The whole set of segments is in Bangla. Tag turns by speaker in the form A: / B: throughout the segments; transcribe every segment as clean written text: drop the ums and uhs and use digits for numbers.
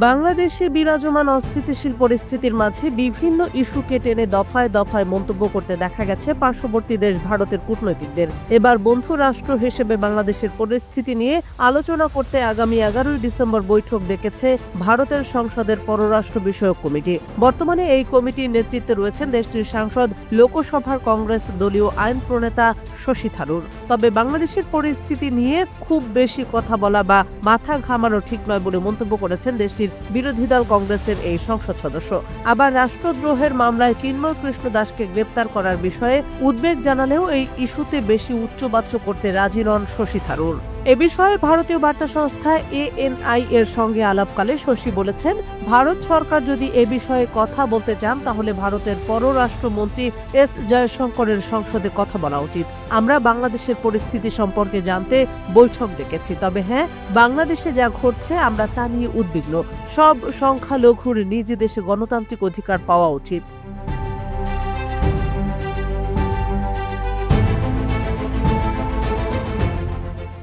A: বাংলাদেশে বিরাজমান অস্থিতিশীল পরিস্থিতির মাঝে বিভিন্ন ইস্যুকে টেনে দফায় দফায় মন্তব্য করতে দেখা গেছে পার্শ্ববর্তী দেশ ভারতের কূটনৈতিকদের। এবার বন্ধু রাষ্ট্র হিসেবে বাংলাদেশের পরিস্থিতি নিয়ে আলোচনা করতে আগামী 11 ডিসেম্বর বৈঠক ডেকেছে ভারতের সংসদের পররাষ্ট্র বিষয়ক কমিটি। বর্তমানে এই কমিটির নেতৃত্বে রয়েছেন দেশটির সাংসদ, লোকসভার কংগ্রেস দলীয় আইন প্রণেতা শশী থারুর। তবে বাংলাদেশের পরিস্থিতি নিয়ে খুব বেশি কথা বলা বা মাথা ঘামানো ঠিক নয় বলে মন্তব্য করেছেন দেশটির বিরোধী দল কংগ্রেসের এই সংসদ সদস্য। আবার রাষ্ট্রদ্রোহের মামলায় চিন্ময় কৃষ্ণ দাসকে গ্রেপ্তার করার বিষয়ে উদ্বেগ জানালেও এই ইস্যুতে বেশি উচ্চবাচ্য করতে রাজি নন শশী থারুর। এ বিষয়ে ভারতীয় বার্তা সংস্থা ANI এর সঙ্গে আলাপকালে শশী বলেছেন, ভারত সরকার যদি এ বিষয়ে কথা বলতে চান তাহলে ভারতের পররাষ্ট্রমন্ত্রী S জয়শঙ্করের সংসদে কথা বলা উচিত। আমরা বাংলাদেশের পরিস্থিতি সম্পর্কে জানতে বৈঠক ডেকেছি, তবে হ্যাঁ, বাংলাদেশে যা ঘটছে আমরা তা নিয়ে উদ্বিগ্ন। সব সংখ্যালঘুর নিজ দেশে গণতান্ত্রিক অধিকার পাওয়া উচিত।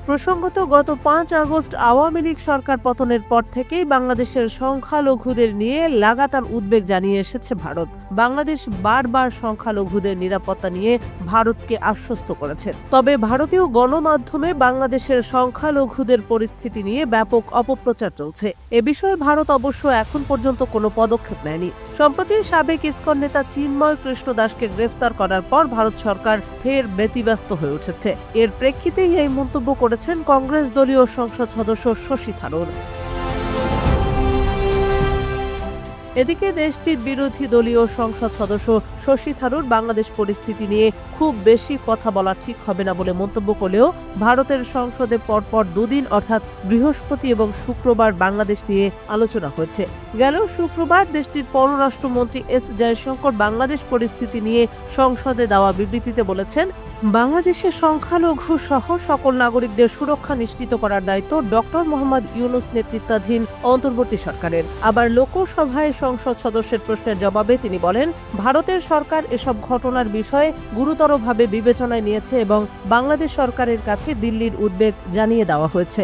A: প্রসঙ্গত, গত 5 আগস্ট আওয়ামী লীগ সরকার পতনের পর থেকেই বাংলাদেশের সংখ্যালঘুদের নিয়ে লাগাতার উদ্বেগ জানিয়ে এসেছে ভারত। বাংলাদেশ বারবার সংখ্যালঘুদের নিরাপত্তা নিয়ে ভারতকে আশ্বস্ত করেছে। তবে ভারতীয় গণমাধ্যমে বাংলাদেশের সংখ্যালঘুদের পরিস্থিতি নিয়ে ব্যাপক অপপ্রচার চলছে। এ বিষয়ে ভারত অবশ্য এখন পর্যন্ত কোনো পদক্ষেপ নেয়নি। সম্প্রতি সাবেক ইসকন নেতা চিন্ময় কৃষ্ণ দাসকে গ্রেফতার করার পর ভারত সরকার ফের ব্যতিব্যস্ত হয়ে উঠেছে। এর প্রেক্ষিতেই এই মন্তব্য করেছেন কংগ্রেস দলীয় সংসদ সদস্য শশী থারুর। এদিকে দেশটির বিরোধী দলীয় সংসদ সদস্য শশী থারুর বাংলাদেশ পরিস্থিতি নিয়ে খুব বেশি কথা বলা ঠিক হবে না বলে মন্তব্য করলেও ভারতের সংসদে পরপর দুদিন অর্থাৎ বৃহস্পতি এবং শুক্রবার বাংলাদেশ নিয়ে আলোচনা হয়েছে। গেল শুক্রবার দেশটির পররাষ্ট্রমন্ত্রী S জয়শঙ্কর বাংলাদেশ পরিস্থিতি নিয়ে সংসদে দেওয়া বিবৃতিতে বলেছেন, বাংলাদেশের সংখ্যালঘু সহ সকল নাগরিকদের সুরক্ষা নিশ্চিত করার দায়িত্ব ডক্টর মোহাম্মদ ইউনূস নেতৃত্বাধীন অন্তর্বর্তী সরকারের। আবার লোকসভায় সংসদ সদস্যের প্রশ্নের জবাবে তিনি বলেন, ভারতের সরকার এসব ঘটনার বিষয়ে গুরুতরভাবে বিবেচনায় নিয়েছে এবং বাংলাদেশ সরকারের কাছে দিল্লির উদ্বেগ জানিয়ে দেওয়া হয়েছে।